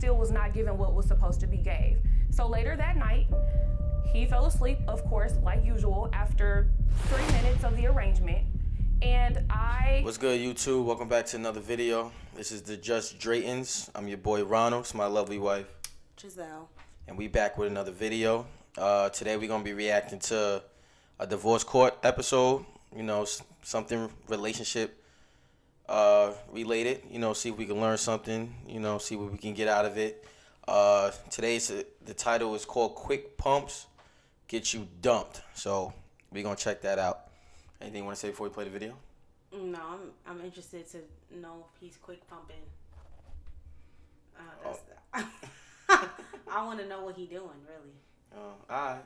still was not given what was supposed to be gave. So later that night, he fell asleep, of course, like usual, after 3 minutes of the arrangement. And What's good, YouTube? Welcome back to another video. This is the Just Draytons. I'm your boy Ronald. It's my lovely wife, Giselle. and we back with another video. Today we're gonna be reacting to a divorce court episode. You know, something relationship related. You know, see if we can learn something. You know, see what we can get out of it. The title is called "Quick Pumps Get You Dumped." So we're gonna check that out. Anything you want to say before we play the video? No, I'm interested to know if he's quick pumping. I want to know what he doing, really. Oh, alright.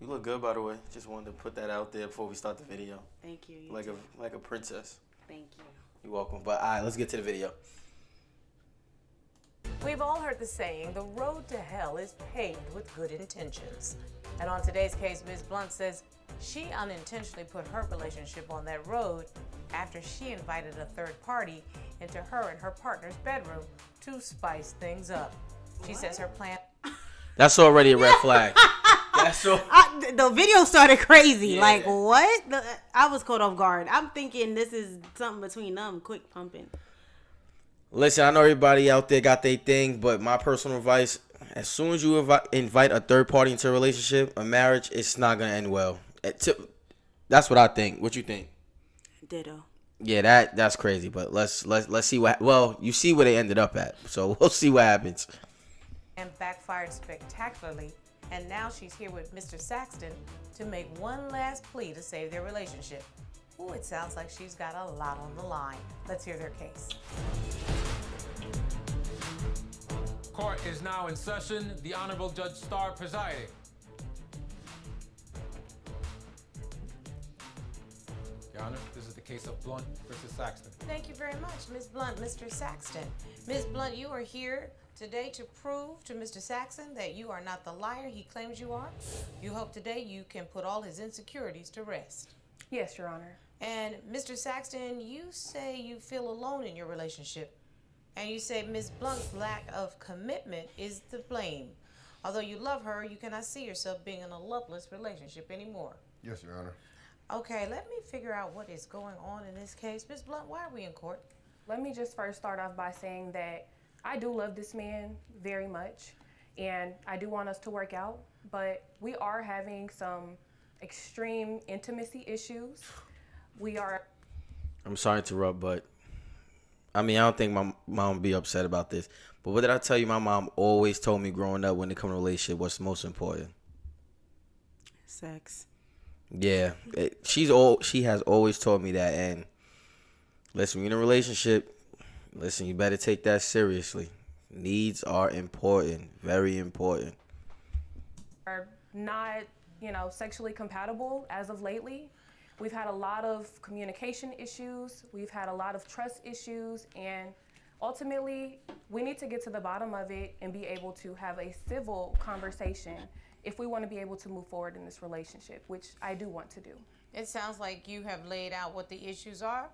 You look good, by the way. Just wanted to put that out there before we start the video. Thank you. Like a princess. Thank you. You're welcome. But alright, let's get to the video. We've all heard the saying, the road to hell is paved with good intentions. And on today's case, Ms. Blunt says she unintentionally put her relationship on that road after she invited a third party into her and her partner's bedroom to spice things up. She says her plan... That's already a red flag. The video started crazy. Yeah. Like, what? I was caught off guard. I'm thinking this is something between them, quick pumping. Listen, I know everybody out there got their thing, but my personal advice, as soon as you invite a third party into a relationship, a marriage, it's not going to end well. That's what I think. What you think? Ditto. Yeah, that's crazy, but let's see well, you see where they ended up at. So we'll see what happens. And backfired spectacularly. And now she's here with Mr. Saxton to make one last plea to save their relationship. Ooh, it sounds like she's got a lot on the line. Let's hear their case. Court is now in session. The Honorable Judge Starr presiding. Your Honor, this is the case of Blunt versus Saxton. Thank you very much, Ms. Blunt, Mr. Saxton. Ms. Blunt, you are here today to prove to Mr. Saxton that you are not the liar he claims you are. You hope today you can put all his insecurities to rest. yes, Your Honor. And Mr. Saxton, you say you feel alone in your relationship. And you say Ms. Blunt's lack of commitment is to blame. Although you love her, you cannot see yourself being in a loveless relationship anymore. Yes, Your Honor. Okay, let me figure out what is going on in this case. Ms. Blunt, why are we in court? Let me just first start off by saying that I do love this man very much, and I do want us to work out, but we are having some extreme intimacy issues. I'm sorry to interrupt, but I don't think my mom would be upset about this. But what did I tell you? My mom always told me growing up when it comes to a relationship, what's most important? Sex. Yeah, she has always told me that. And listen, when you're in a relationship, listen, you better take that seriously. Needs are important, very important. Are not, sexually compatible as of lately. We've had a lot of communication issues. We've had a lot of trust issues, and ultimately, we need to get to the bottom of it and be able to have a civil conversation if we want to be able to move forward in this relationship, which I do want to do. It sounds like you have laid out what the issues are.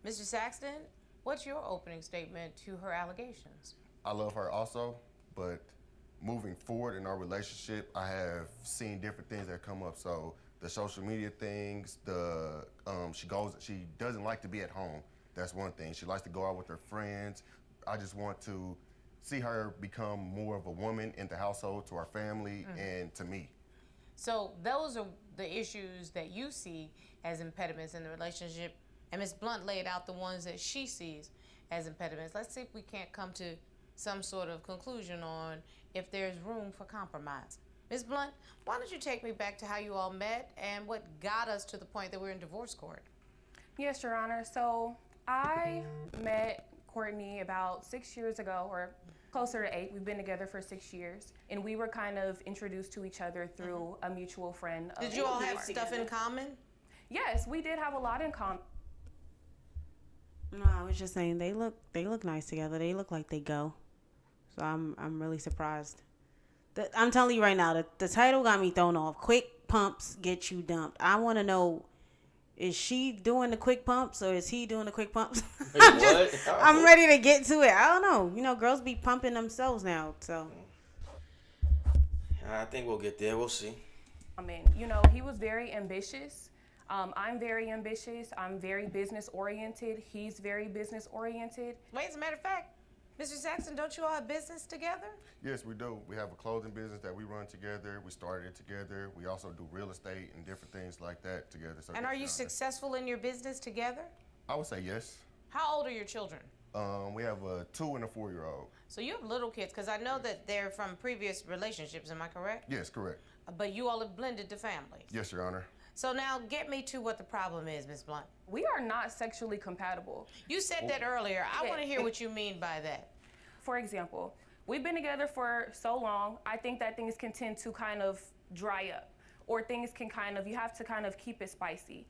Mr. Saxton, what's your opening statement to her allegations? I love her also, but moving forward in our relationship, I have seen different things that come up. So the social media things, she doesn't like to be at home. That's one thing. She likes to go out with her friends. I just want to see her become more of a woman in the household, to our family, and to me. So those are the issues that you see as impediments in the relationship, and Ms. Blunt laid out the ones that she sees as impediments. Let's see if we can't come to some sort of conclusion on if there's room for compromise. Ms. Blunt, why don't you take me back to how you all met and what got us to the point that we're in divorce court? Yes, Your Honor. So I met Courtney about 6 years ago, or closer to 8. We've been together for 6 years, and we were kind of introduced to each other through a mutual friend. Did you all have stuff in common? Yes, we did have a lot in common. No, I was just saying they look nice together. They look like they go. So I'm really surprised. I'm telling you right now, the title got me thrown off. Quick pumps get you dumped. I want to know Is she doing the quick pumps or is he doing the quick pumps? Wait, what? I'm ready to get to it. I don't know. You know, girls be pumping themselves now. So I think we'll get there. We'll see. I mean, you know, he was very ambitious. I'm very ambitious. I'm very business oriented. He's very business oriented. Wait, as a matter of fact, Mr. Saxon, don't you all have business together? Yes, we do. We have a clothing business that we run together. We started it together. We also do real estate and different things like that together. So And are you successful in your business together? I would say yes. How old are your children? We have a 2 and a 4-year-old. So you have little kids, because I know that they're from previous relationships, am I correct? Yes, correct. But you all have blended the families. Yes, Your Honor. So now get me to what the problem is, Ms. Blunt. We are not sexually compatible. You said that earlier. I Okay. want to hear what you mean by that. For example, we've been together for so long, I think that things can tend to kind of dry up, or things can kind of, you have to kind of keep it spicy.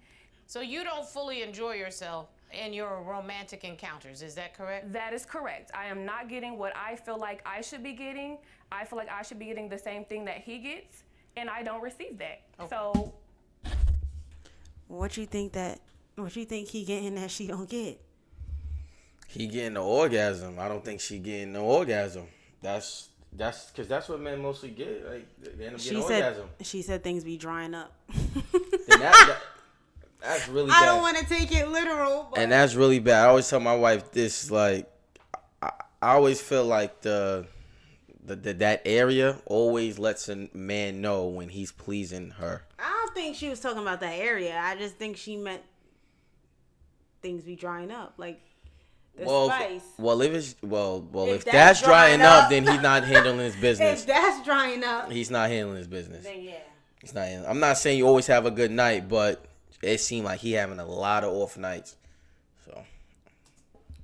So you don't fully enjoy yourself in your romantic encounters, is that correct? That is correct. I am not getting what I feel like I should be getting. I feel like I should be getting the same thing that he gets, and I don't receive that. Okay. So what you think he getting that she don't get? He getting the orgasm. I don't think she getting the orgasm. That's because that's what men mostly get. Like they end up getting orgasm. She said things be drying up. And that's really bad. I don't want to take it literal. But. And that's really bad. I always tell my wife this. Like I always feel like that area always lets a man know when he's pleasing her. I don't think she was talking about that area. I just think she meant things be drying up, like the spice. If that's drying up, then he's not handling his business. If that's drying up, He's not handling his business. then yeah. He's not. I'm not saying you always have a good night, but it seemed like he having a lot of off nights. So,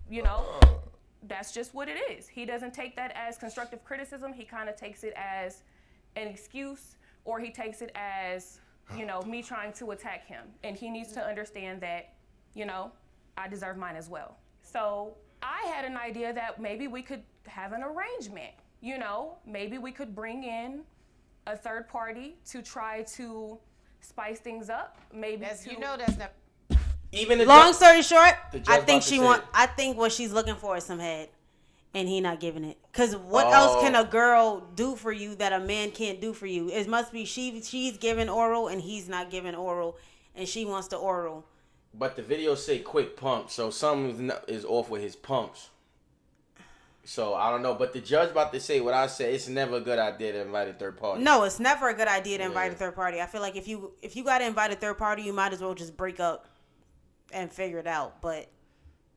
you know, that's just what it is. He doesn't take that as constructive criticism. He kind of takes it as an excuse, or he takes it as, you know, me trying to attack him. And he needs to understand that, you know, I deserve mine as well. So I had an idea that maybe we could have an arrangement. You know, maybe we could bring in a third party to try to spice things up. Maybe That's, to, you know that's not. even the Long story short, the judge I think about to say- I think what she's looking for is some head, and he not giving it. Cause what else can a girl do for you that a man can't do for you? It must be she's giving oral and he's not giving oral, and she wants the oral. But the video say quick pump, so something is off with his pumps. So I don't know, but the judge about to say what I said. It's never a good idea to invite a third party. No, it's never a good idea to invite Yeah. a third party. I feel like if you got to invite a third party, you might as well just break up and figure it out. But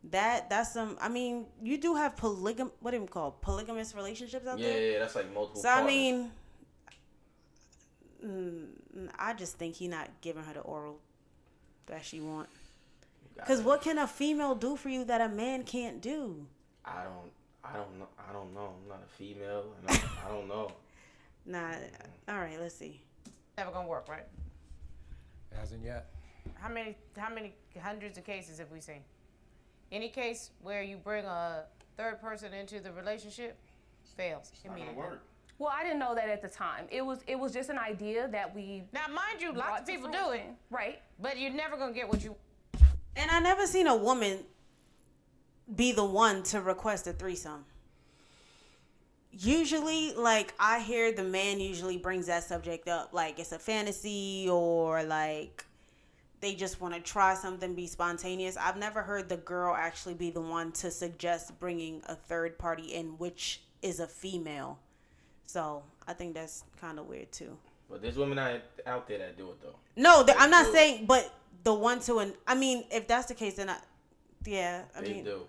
that's some. I mean, you do have what do you call polygamous relationships out there? Yeah, that's like multiple. So partners. I mean, I just think he not giving her the oral that she want. Because what can a female do for you that a man can't do? I don't know. I'm not a female. I don't know. Nah. All right, let's see. Never gonna work, right? Hasn't yet. How many hundreds of cases have we seen? Any case where you bring a third person into the relationship fails immediately. well, I didn't know that at the time. It was just an idea that we Now, mind you, lots brought of to people do it, fruition. Right. but you're never gonna get what you. And I never seen a woman be the one to request a threesome. Usually, like, I hear the man usually brings that subject up. Like, it's a fantasy or, like, they just want to try something, be spontaneous. I've never heard the girl actually be the one to suggest bringing a third party in, which is a female. So, I think that's kind of weird, too. But there's women out there that do it though. No, I'm not do. saying, but the one to, I mean, if that's the case, then I They mean, do.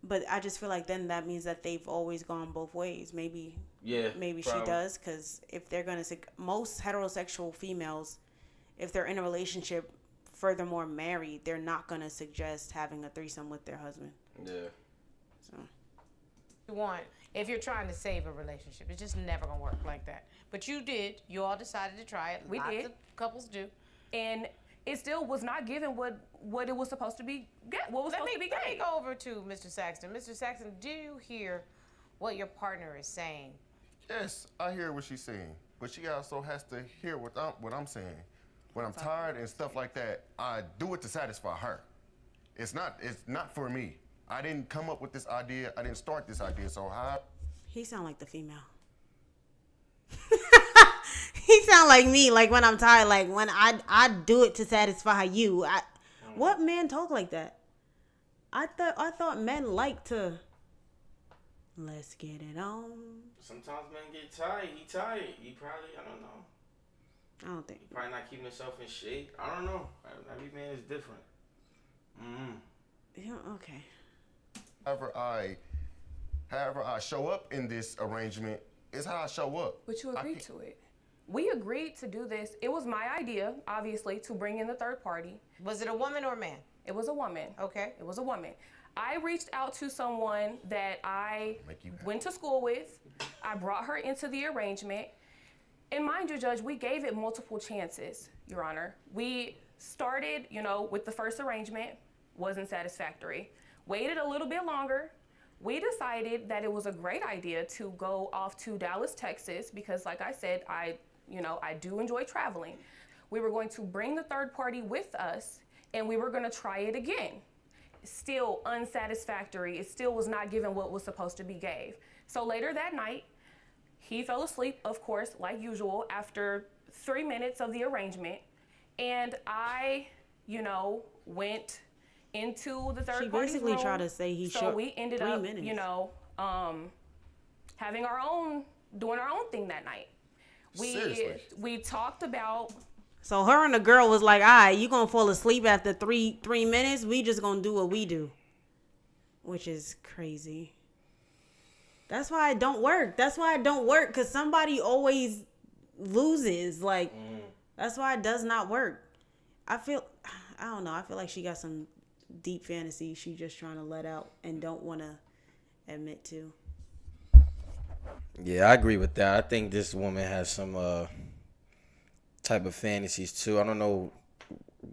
but I just feel like then that means that they've always gone both ways. Maybe Yeah. she probably. does, because if they're gonna most heterosexual females, if they're in a relationship, furthermore married, they're not gonna suggest having a threesome with their husband. Yeah. So You want if you're trying to save a relationship. It's just never gonna work like that. But you did. You all decided to try it. We Lots did. of couples do. And it still was not given what it was supposed to be. What was Let supposed me to be given. go over to Mr. Saxton. Mr. Saxton, do you hear what your partner is saying? Yes, I hear what she's saying, but she also has to hear what I'm saying. when I'm tired and stuff like that, I do it to satisfy her. It's not for me. I didn't come up with this idea. I didn't start this idea. So how? He sound like the female. He sound like me. Like when I'm tired, like when I do it to satisfy you. What man talk like that? I thought men like to. Let's get it on. Sometimes men get tired. He tired. He probably, I don't know. I don't think. He probably not keeping himself in shape. I don't know. Every man is different. Yeah, okay. However I show up in this arrangement is how I show up. But you agreed to it. We agreed to do this. It was my idea, obviously, to bring in the third party. Was it a woman or a man? It was a woman. Okay. It was a woman. I reached out to someone that I went to school with. I brought her into the arrangement. And mind you, Judge, we gave it multiple chances, Your Honor. We started, with the first arrangement, wasn't satisfactory. Waited a little bit longer. We decided that it was a great idea to go off to Dallas, Texas, because like I said, I do enjoy traveling. We were going to bring the third party with us, and we were going to try it again. Still unsatisfactory. It still was not given what was supposed to be gave. So later that night, he fell asleep, of course, like usual, after 3 minutes of the arrangement. And I, went into the third party's room. She basically tried to say he so short we ended 3 up, minutes. doing our own thing that night. Seriously? We talked about. So her and the girl was like, all right, you going to fall asleep after three minutes? We just going to do what we do. Which is crazy. That's why it don't work. Because somebody always loses. Like, that's why it does not work. I don't know. I feel like she got some deep fantasy she just trying to let out and don't want to admit to. Yeah, I agree with that. I think this woman has some type of fantasies too. I don't know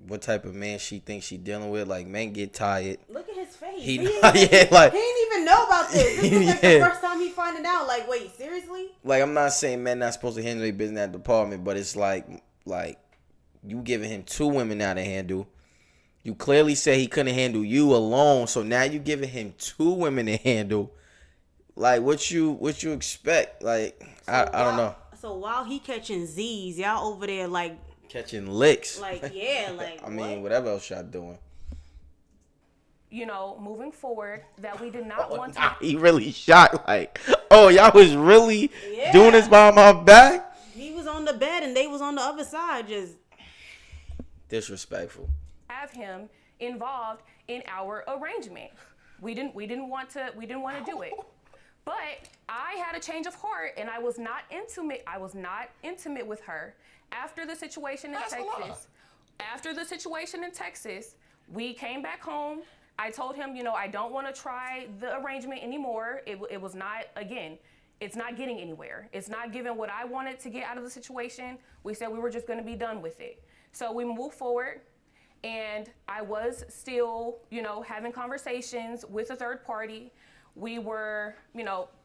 what type of man she thinks she dealing with. Like, men get tired. Look at his face. He He didn't even know about this. This is like Yeah. the first time he finding out. Like, wait, seriously? Like, I'm not saying men not supposed to handle their business at the department, but it's like you giving him 2 women now to handle. You clearly said he couldn't handle you alone, so now you giving him 2 women to handle. Like, what you expect? Like, I don't know. So while he catching Z's, y'all over there like Catching licks. like yeah, like I mean, what? whatever else y'all doing. Moving forward, that we did not want to. He really shocked. Like, oh, y'all was really Yeah. doing this behind my back? He was on the bed and they was on the other side just Disrespectful. Have him involved in our arrangement. We didn't want to do it. But I had a change of heart and I was not intimate with her after the situation in Texas. After the situation in Texas, we came back home. I told him, I don't want to try the arrangement anymore. It was not, again, it's not getting anywhere. It's not giving what I wanted to get out of the situation. We said we were just going to be done with it. So we moved forward, and I was still, having conversations with a third party. We were,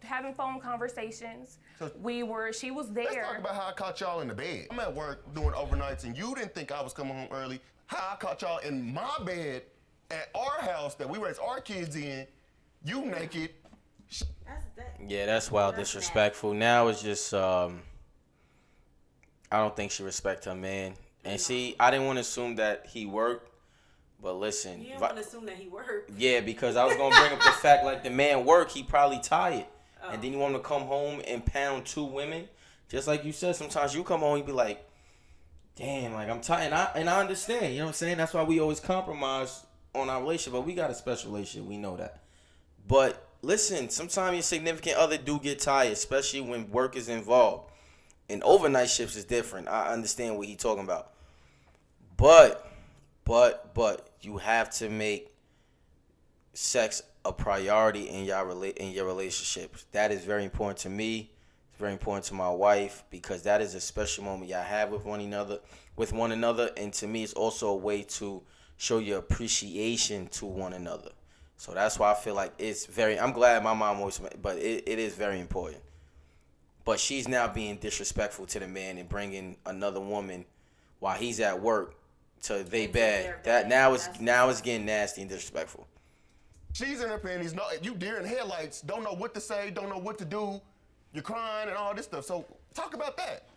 having phone conversations. She was there. Let's talk about how I caught y'all in the bed. I'm at work doing overnights, and you didn't think I was coming home early. How I caught y'all in my bed at our house that we raised our kids in, you naked. Yeah, that's wild disrespectful. Now it's just, I don't think she respect her man. And see, I didn't want to assume that he worked, but listen. You didn't want to assume that he worked. Yeah, because I was going to bring up the fact, like, the man work, he probably tired. And then you want him to come home and pound 2 women. Just like you said, sometimes you come home, you be like, damn, like, I'm tired. And I understand, you know what I'm saying? That's why we always compromise on our relationship, but we got a special relationship. We know that. But listen, sometimes your significant other do get tired, especially when work is involved. And overnight shifts is different. I understand what he's talking about. But you have to make sex a priority in your relationships. That is very important to me. It's very important to my wife because that is a special moment y'all have with one another. And to me, it's also a way to show your appreciation to one another. So that's why I feel like I'm glad my mom always, but it is very important. But she's now being disrespectful to the man and bringing another woman while he's at work to they Into bed. their That bed. now it's getting nasty and disrespectful. She's in her panties. No, you deer in headlights. Don't know what to say. Don't know what to do. You're crying and all this stuff. So talk about that.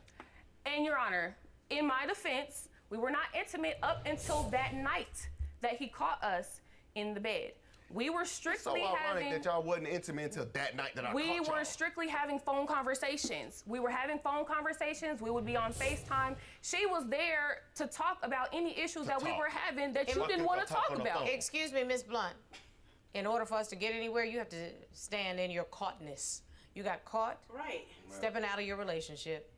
And Your Honor, in my defense, we were not intimate up until that night that he caught us in the bed. We were So strictly ironic having. that y'all wasn't intimate until that night that I We caught y'all. were strictly having phone conversations. We were having phone conversations. We would be on FaceTime. She was there to talk about any issues that we talk. were having that you Fuck didn't it, want to talk talk on the about. phone. Excuse me, Miss Blunt. In order for us to get anywhere, you have to stand in your caughtness. You got caught Right. stepping out of your relationship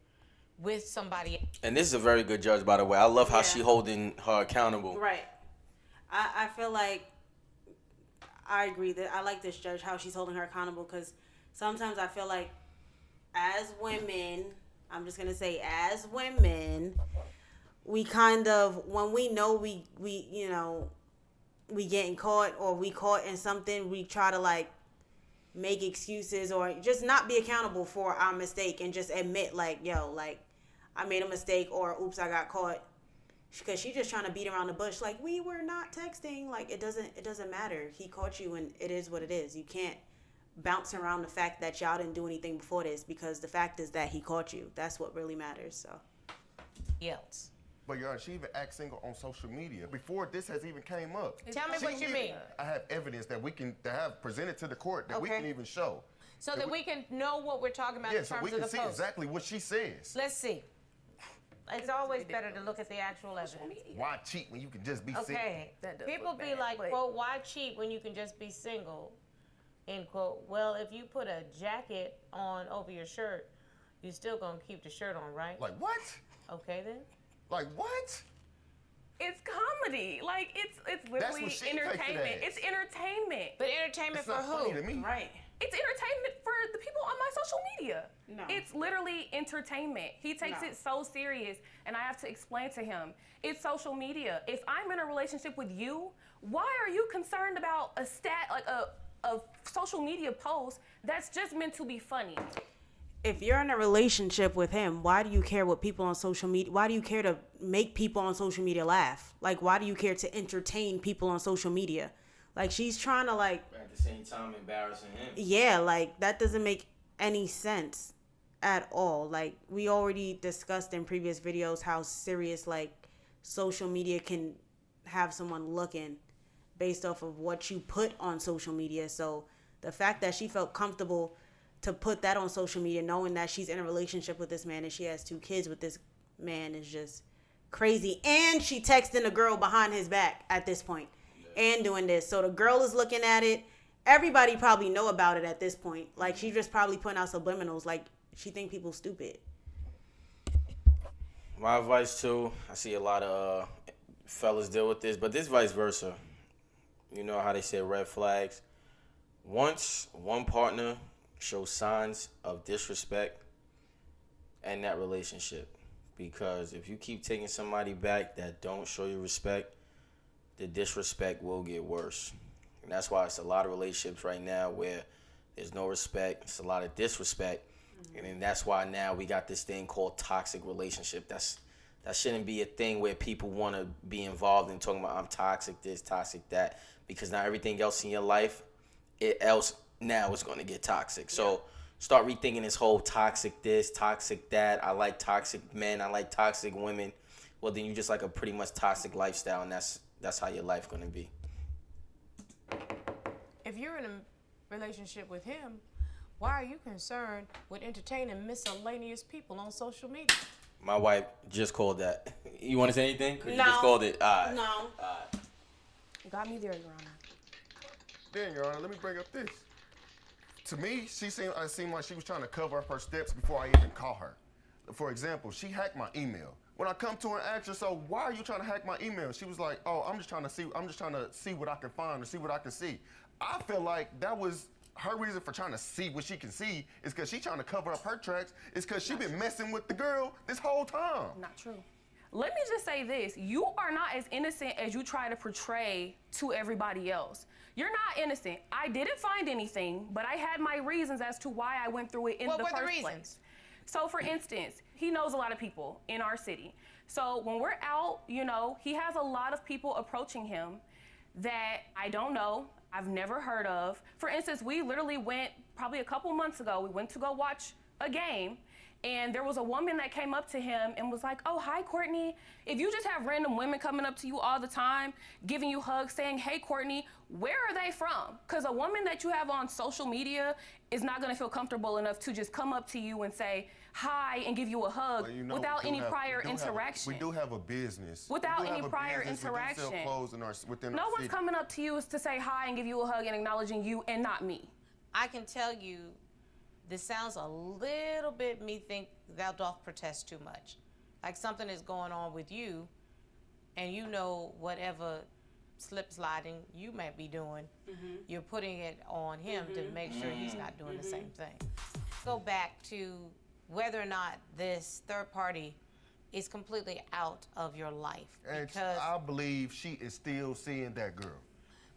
with somebody. And this is a very good judge, by the way. I love how Yeah. she holding her accountable. Right. I feel like I agree that I like this judge, how she's holding her accountable, because sometimes I feel like as women, I'm just going to say as women, we kind of, when we know we you know, we getting caught or we caught in something, we try to like make excuses or just not be accountable for our mistake and just admit like, yo, like I made a mistake or oops, I got caught. Because she's just trying to beat around the bush like we were not texting. Like it doesn't matter. He caught you and it is what it is. You can't bounce around the fact that y'all didn't do anything before this, because the fact is that he caught you. That's what really matters. So else. But Your Honor, she even act single on social media before this has even came up. Tell me She what you even- mean. I have evidence that we can that have presented to the court that we Okay. can even show. So that we can know what we're talking about Yeah, in so terms we of can the see post. exactly what she says. Let's see. It's always better to look at the actual evidence. Why cheat when you can just be single? Okay. That does People look be bad, like, but- quote, why cheat when you can just be single? End quote. Well, if you put a jacket on over your shirt, you still gonna keep the shirt on, right? Like what? Okay then. Like what? It's comedy. Like it's what literally she takes it entertainment. as. It's entertainment. But entertainment It's for not who? funny to me. right. It's entertainment for the people on my social media. No. It's literally entertainment. He takes No. it so serious, and I have to explain to him, it's social media. If I'm in a relationship with you, why are you concerned about a social media post that's just meant to be funny? If you're in a relationship with him, why do you care what people on social media? Why do you care to make people on social media laugh? Like, why do you care to entertain people on social media? Like, she's trying to like. At the same time, embarrassing him. Yeah, like that doesn't make any sense at all. Like we already discussed in previous videos how serious like social media can have someone looking based off of what you put on social media. So the fact that she felt comfortable to put that on social media, knowing that she's in a relationship with this man and she has 2 kids with this man, is just crazy. And she texting a girl behind his back at this point and doing this. So the girl is looking at it. Everybody probably know about it at this point. Like, she just probably putting out subliminals. Like, she think people stupid. My advice too, I see a lot of fellas deal with this, but this vice versa. You know how they say red flags. Once one partner shows signs of disrespect in that relationship, because if you keep taking somebody back that don't show you respect, the disrespect will get worse. And that's why it's a lot of relationships right now where there's no respect, it's a lot of disrespect. And then that's why now we got this thing called toxic relationship. That shouldn't be a thing where people want to be involved in talking about I'm toxic this, toxic that, because now everything else in your life, now is going to get toxic. So start rethinking this whole toxic this, toxic that. I like toxic men, I like toxic women. Well, then you just like a pretty much toxic lifestyle, and that's how your life going to be. If you're in a relationship with him, why are you concerned with entertaining miscellaneous people on social media? My wife just called that. You want to say anything? 'Cause you No. just called it. All right. No. Got me there, Your Honor. Then, Your Honor, let me bring up this. To me, it seemed like she was trying to cover up her steps before I even caught her. For example, she hacked my email. When I come to her and ask her, so why are you trying to hack my email? She was like, oh, I'm just trying to see what I can find or see what I can see. I feel like that was her reason for trying to see what she can see, is because she's trying to cover up her tracks. It's because she been messing with the girl this whole time. Not true. Let me just say this. You are not as innocent as you try to portray to everybody else. You're not innocent. I didn't find anything, but I had my reasons as to why I went through it in What the were the first reasons? place. So for instance, he knows a lot of people in our city. So when we're out, you know, he has a lot of people approaching him that I don't know, I've never heard of. For instance, we literally went probably a couple months ago, we went to go watch a game, and there was a woman that came up to him and was like, oh, hi, Courtney. If you just have random women coming up to you all the time, giving you hugs, saying, hey, Courtney, where are they from? Because a woman that you have on social media is not going to feel comfortable enough to just come up to you and say hi and give you a hug Well, you know, without any prior we interaction. do have a business. Without We do any have a prior business. interaction. We do sell clothes within No our one's city. coming up to you to say hi and give you a hug and acknowledging you and not me. I can tell you, this sounds a little bit me think thou doth protest too much. Like something is going on with you, and you know whatever slip sliding you might be doing, you're putting it on him to make sure he's not doing the same thing. Go back to whether or not this third party is completely out of your life. And Because I believe she is still seeing that girl.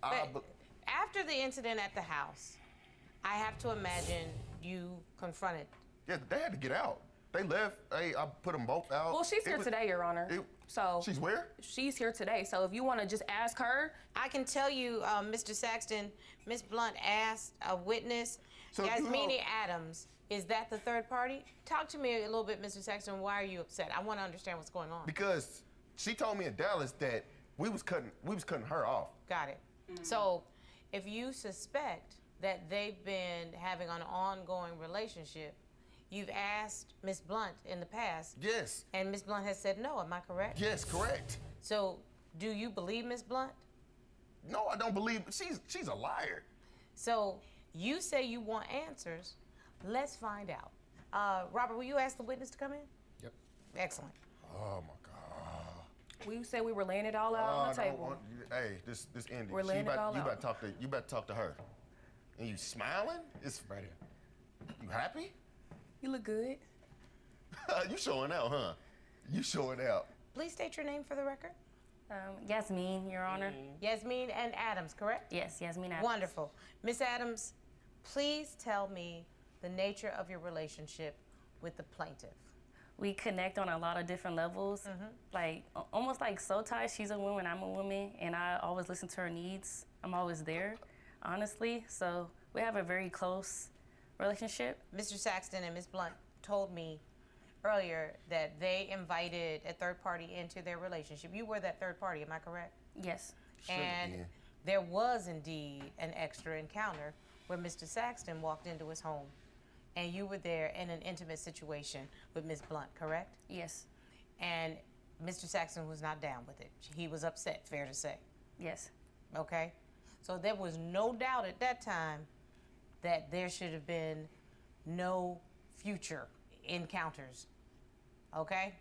but after the incident at the house, I have to imagine you confronted. Yeah, they had to get out. They left. Hey, I put them both out. Well, she's here today, Your Honor. So She's where? she's here today. So if you want to just ask her, I can tell you, Mr. Saxton, Ms. Blunt asked a witness, So you Yasmini Adams. Is that the third party? Talk to me a little bit, Mr. Saxton. Why are you upset? I want to understand what's going on. Because she told me in Dallas that we was cutting her off. Got it. So if you suspect that they've been having an ongoing relationship, you've asked Ms. Blunt in the past, Yes. and Ms. Blunt has said no. Am I correct? Yes, correct. So do you believe Ms. Blunt? No, I don't believe she's a liar. So you say you want answers. Let's find out. Robert, will you ask the witness to come in? Yep. Excellent. Oh my God. we said we were laying it all out on the I don't table. want- hey, this ended. We're laying it all you out. better talk to her. And you smiling? It's Right here. You happy? You look good. You showing out, huh? You showing out. Please state your name for the record. Yasmin, Your Honor. Yasmine and Adams, correct? Yes, Yasmin Adams. Wonderful. Miss Adams, please tell me the nature of your relationship with the plaintiff. We connect on a lot of different levels. Like, almost like soul ties. She's a woman, I'm a woman, and I always listen to her needs. I'm always there, honestly. So we have a very close relationship. Mr. Saxton and Ms. Blunt told me earlier that they invited a third party into their relationship. You were that third party, am I correct? Yes. And been. there was indeed an extra encounter where Mr. Saxton walked into his home and you were there in an intimate situation with Ms. Blunt, correct? Yes. And Mr. Saxton was not down with it. He was upset, fair to say. Yes. Okay? So there was no doubt at that time that there should have been no future encounters. Okay?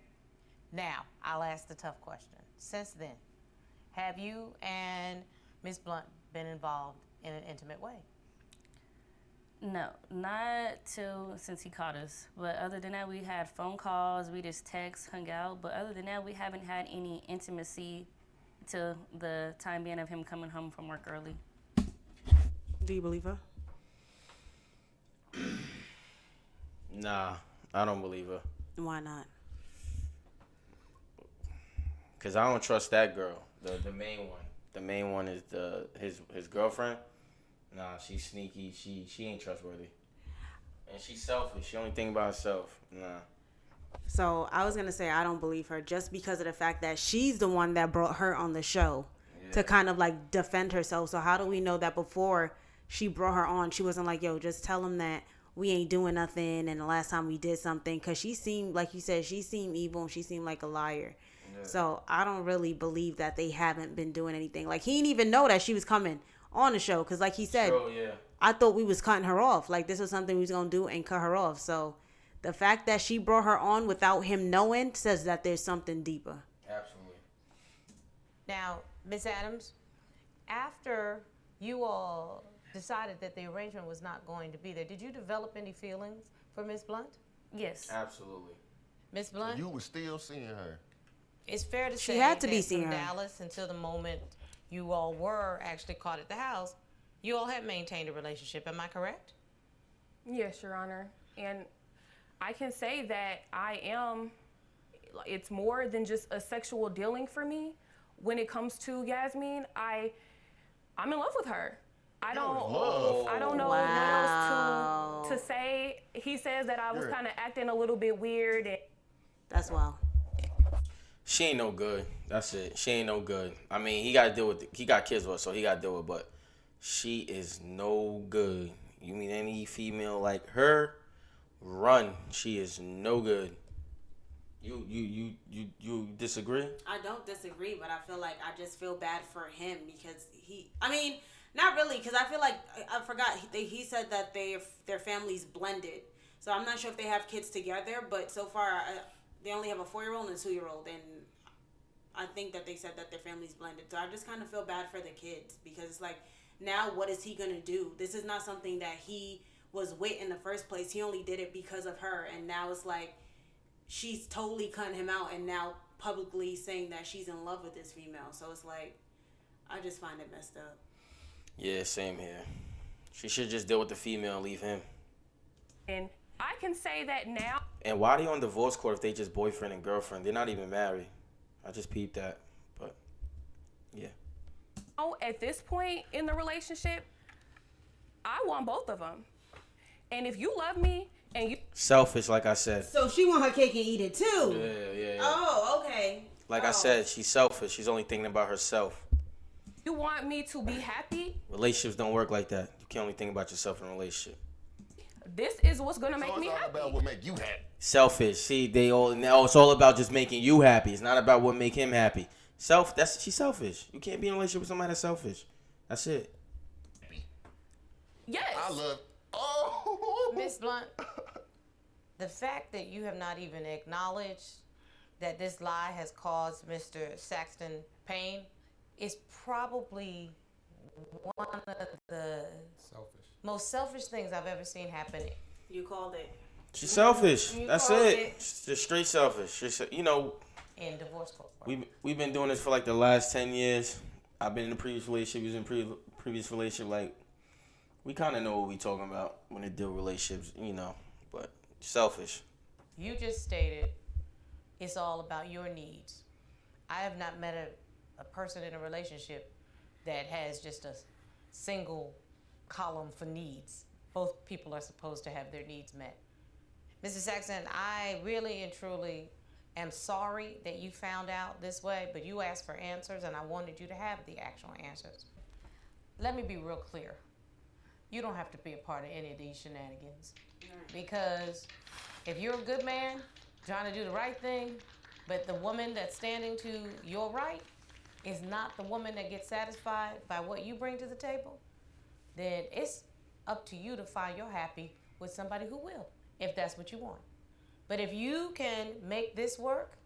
Now, I'll ask the tough question. Since then, have you and Ms. Blunt been involved in an intimate way? No, not since he caught us. But other than that, we had phone calls, we just text, hung out. But other than that, we haven't had any intimacy till the time being of him coming home from work early. Do you believe her? Nah, I don't believe her. Why not? Cause I don't trust that girl. The main one. The main one is his girlfriend. Nah, she's sneaky. She ain't trustworthy. And she's selfish. She only think about herself. Nah. So I was gonna say I don't believe her just because of the fact that she's the one that brought her on the show to kind of like defend herself. So how do we know that before she brought her on, she wasn't like, yo, just tell him that we ain't doing nothing and the last time we did something? Because she seemed, like you said, she seemed evil and she seemed like a liar. Yeah. So I don't really believe that they haven't been doing anything. Like, he didn't even know that she was coming on the show because like he said, I thought we was cutting her off. Like, this was something we was going to do and cut her off. So the fact that she brought her on without him knowing says that there's something deeper. Absolutely. Now, Ms. Adams, after you all decided that the arrangement was not going to be there, did you develop any feelings for Ms. Blunt? Yes. Absolutely. Ms. Blunt? You were still seeing her. It's fair to She say had to that be seeing from her. Dallas until the moment you all were actually caught at the house, you all had maintained a relationship. Am I correct? Yes, Your Honor. And I can say that I am it's more than just a sexual dealing for me. When it comes to Yasmin, I'm in love with her. I don't know what else to say. He says that I was kind of acting a little bit weird. And That's wild. She ain't no good. That's it. She ain't no good. I mean, he got to deal with he got kids with her, so he got to deal with it, but she is no good. You mean any female like her, run. She is no good. You disagree? I don't disagree, but I feel like I just feel bad for him because I mean, not really, because I feel like, I forgot, he said that their family's blended. So I'm not sure if they have kids together, but so far, they only have a 4-year-old and a 2-year-old, and I think that they said that their family's blended. So I just kind of feel bad for the kids, because it's like, now what is he going to do? This is not something that he was with in the first place. He only did it because of her, and now it's like, she's totally cutting him out and now publicly saying that she's in love with this female. So it's like, I just find it messed up. Yeah, same here. She should just deal with the female and leave him. And I can say that now. And why are they on divorce court if they just boyfriend and girlfriend? They're not even married. I just peeped that, but yeah. Oh, at this point in the relationship, I want both of them. And if you love me and you Selfish, like I said. So she want her cake and eat it too. Yeah. Oh, okay. Like I said, she's selfish. She's only thinking about herself. you want me to be happy, Relationships don't work like that. You can only think about yourself in a relationship. this is what's gonna make So me it's all happy. about what make you happy. Selfish. See, it's all about just making you happy. It's not about what make him happy. She's selfish. You can't be in a relationship with somebody that's selfish. That's it. Yes. I love. Oh. Miss Blunt, the fact that you have not even acknowledged that this lie has caused Mr. Saxton pain is probably one of the most selfish things I've ever seen happen. You called it. She's selfish. You That's called it. it. She's just straight selfish. You know, In divorce court. we've been doing this for like the last 10 years. I've been in a previous relationship. He was in previous relationship. Like, we kind of know what we talking about when they deal with relationships, you know. But selfish. You just stated it's all about your needs. I have not met a person in a relationship that has just a single column for needs. Both people are supposed to have their needs met. Mr. Saxon, I really and truly am sorry that you found out this way, but you asked for answers and I wanted you to have the actual answers. Let me be real clear. You don't have to be a part of any of these shenanigans. Because if you're a good man, trying to do the right thing, but the woman that's standing to your right is not the woman that gets satisfied by what you bring to the table, then it's up to you to find your happy with somebody who will, if that's what you want. But if you can make this work,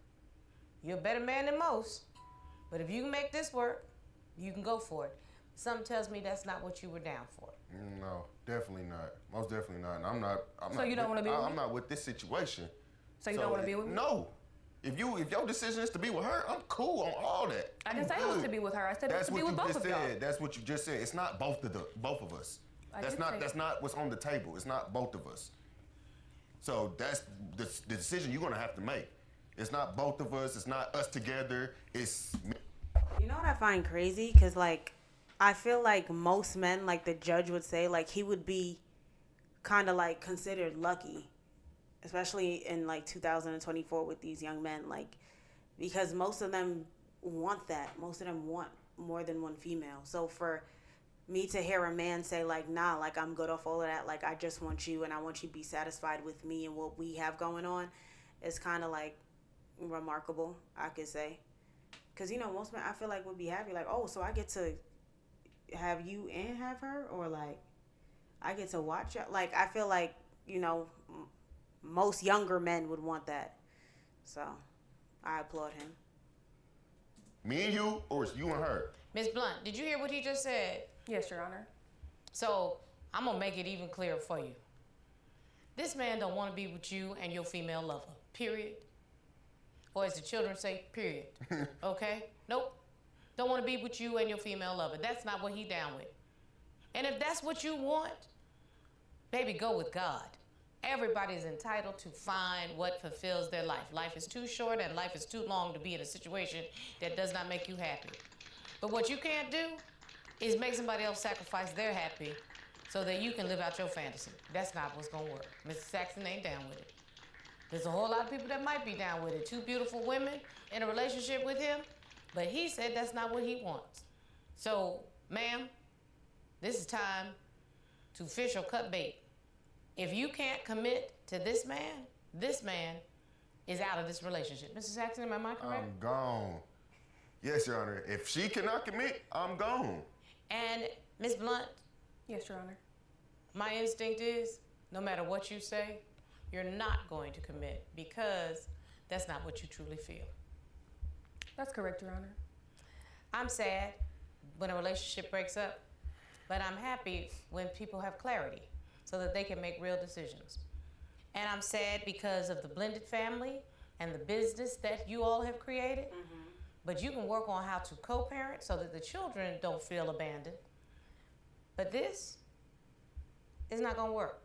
you're a better man than most. But if you can make this work, you can go for it. Something tells me that's not what you were down for. No, definitely not. Most definitely not. And I'm not. So you don't wanna be with me? I'm not with this situation. So you don't want to be with me? No. If your decision is to be with her, I'm cool on all that. I didn't say it was to be with her. I said it was That's to what be with you both just of y'all. said. That's what you just said. It's not both of us. did say That's not what's on the table. It's not both of us. So that's the decision you're gonna have to make. It's not both of us. It's not us together. It's me. You know what I find crazy? Because, like, I feel like most men, like the judge would say, like, he would be kind of, like, considered lucky. Especially in, like, 2024 with these young men. Like, because most of them want that. Most of them want more than one female. So for me to hear a man say, like, nah, like, I'm good off all of that. Like, I just want you and I want you to be satisfied with me and what we have going on, is kind of, like, remarkable, I could say. Because, you know, most men, I feel like, would be happy. Like, oh, so I get to have you and have her? Or, like, I get to watch her? Like, I feel like, you know, most younger men would want that. So, I applaud him. Me and you, or it's you and her? Ms. Blunt, did you hear what he just said? Yes, Your Honor. So I'm gonna make it even clearer for you. This man don't want to be with you and your female lover, period. Or as the children say, period. Okay? Nope. Don't want to be with you and your female lover. That's not what he down with. And if that's what you want, baby, go with God. Everybody is entitled to find what fulfills their life. Life is too short and life is too long to be in a situation that does not make you happy. But what you can't do is make somebody else sacrifice their happy so that you can live out your fantasy. That's not what's gonna work. Mrs. Saxon ain't down with it. There's a whole lot of people that might be down with it. 2 beautiful women in a relationship with him, but he said that's not what he wants. So, ma'am, this is time to fish or cut bait. If you can't commit to this man is out of this relationship. Mrs. Saxon, am I correct? I'm gone. Yes, Your Honor. If she cannot commit, I'm gone. And Ms. Blunt, Yes, Your Honor. my instinct is, no matter what you say, you're not going to commit because that's not what you truly feel. That's correct, Your Honor. I'm sad when a relationship breaks up, but I'm happy when people have clarity so that they can make real decisions. And I'm sad because of the blended family and the business that you all have created. But you can work on how to co-parent so that the children don't feel abandoned. But this is not gonna work.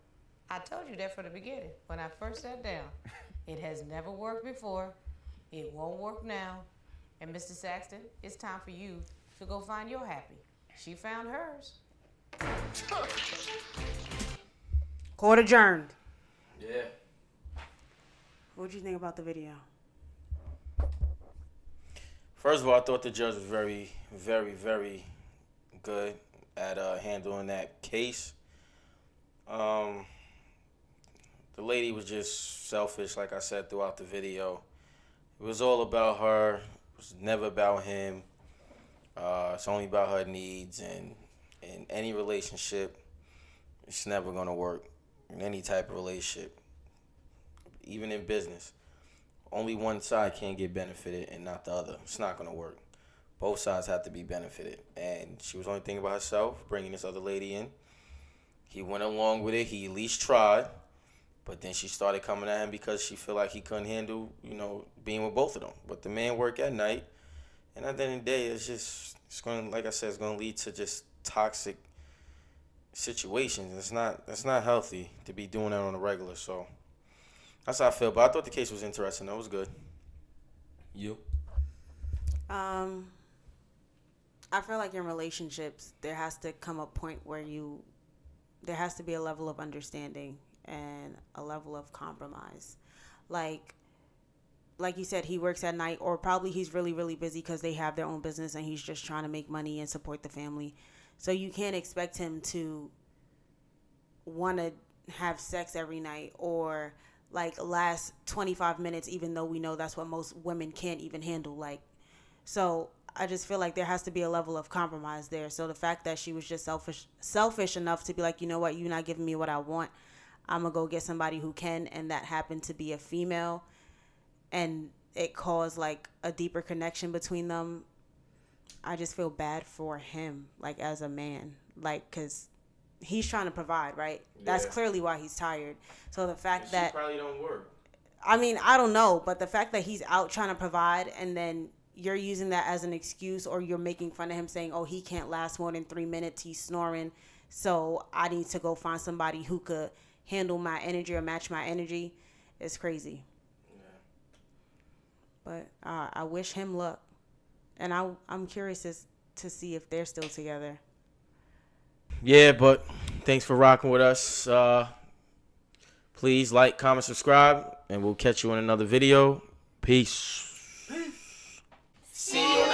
I told you that from the beginning when I first sat down. It has never worked before. It won't work now. And Mr. Saxton, it's time for you to go find your happy. She found hers. Court adjourned. Yeah. What'd you think about the video? First of all, I thought the judge was very, very, very good at handling that case. The lady was just selfish, like I said throughout the video. It was all about her. It was never about him. It's only about her needs, and in any relationship, it's never gonna work. In any type of relationship, even in business, only one side can't get benefited and not the other. It's not gonna work. Both sides have to be benefited, and she was only thinking about herself, bringing this other lady in. He went along with it. He at least tried, but then she started coming at him because she felt like he couldn't handle, being with both of them. But the man work at night, and at the end of the day, it's going, like I said, it's going to lead to just toxic situations. That's not healthy to be doing that on a regular. So that's how I feel. But I thought the case was interesting. That was good. You? I feel like in relationships, there has to come a point where there has to be a level of understanding and a level of compromise. Like you said, he works at night, or probably he's really, really busy because they have their own business and he's just trying to make money and support the family. So you can't expect him to want to have sex every night or like last 25 minutes, even though we know that's what most women can't even handle. So I just feel like there has to be a level of compromise there. So the fact that she was just selfish enough to be like, you know what, you're not giving me what I want, I'm going to go get somebody who can, and that happened to be a female, and it caused like a deeper connection between them. I just feel bad for him, like as a man, like, because he's trying to provide, right? Yeah. That's clearly why he's tired. So the fact that probably don't work. I mean, I don't know, but the fact that he's out trying to provide and then you're using that as an excuse, or you're making fun of him saying, oh, he can't last more than 3 minutes, he's snoring, so I need to go find somebody who could handle my energy or match my energy, it's crazy. Yeah. But I wish him luck. And I'm curious to see if they're still together. Yeah, but thanks for rocking with us. Please like, comment, subscribe, and we'll catch you in another video. Peace. See you